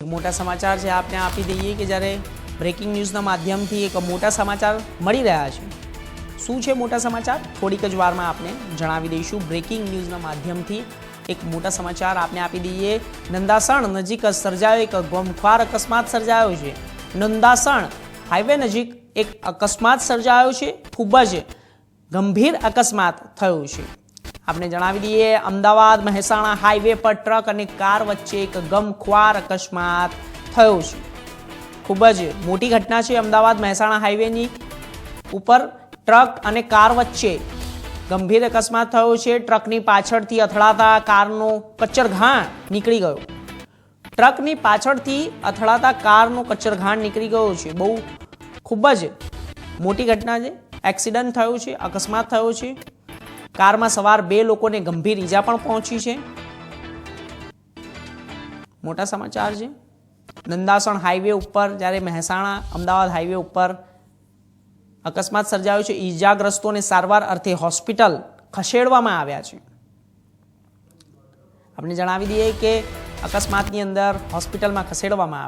મોટા સમાચાર છે આપને આપી દઈએ કે જ્યારે બ્રેકિંગ ન્યૂઝના માધ્યમથી એક મોટા સમાચાર મળી રહ્યા છે। શું છે મોટા સમાચાર? થોડીક જ વારમાં આપને જણાવી દઈશું। બ્રેકિંગ ન્યૂઝના માધ્યમથી એક મોટા સમાચાર આપને આપી દઈએ। નંદાસણ નજીક સર્જાયો એક ગમખ્વાર અકસ્માત સર્જાયો છે। નંદાસણ હાઈવે નજીક એક અકસ્માત સર્જાયો છે। ખૂબ જ ગંભીર અકસ્માત થયો છે। आपने जणावी दीए अमदावाद महेसाणा हाईवे पर ट्रक और कार वच्चे एक गमख्वार अकस्मात थयो छे। खूब ज मोटी घटना है। अमदावाद महेसाणा हाईवे ऊपर ट्रक और कार वच्चे गंभीर अकस्मात थयो छे। ट्रकनी पाछळथी અથડાતા कारनो कच्चरघाण निकली गयो। ट्रकनी पाछळथी અથડાતા कारनो कच्चरघाण निकली गयो छे। बहु खूब ज मोटी घटना है। एक्सिडेंट थयो छे, अकस्मात थयो छे। कार में सवार 2 लोगों ने गंभीर ईजा पण पहुंची है। मोटा समाचार है। नंदासण हाईवे पर जयरे महेसाणा अमदावाद हाईवे पर अकस्मात सर्जायो छे। ईजाग्रस्तों ने सारवार अर्थे होस्पिटल खसेड़वामां आव्या छे। आपने जणावी दीए के अकस्मातनी अंदर होस्पिटल में खसेड़वामां आव्या।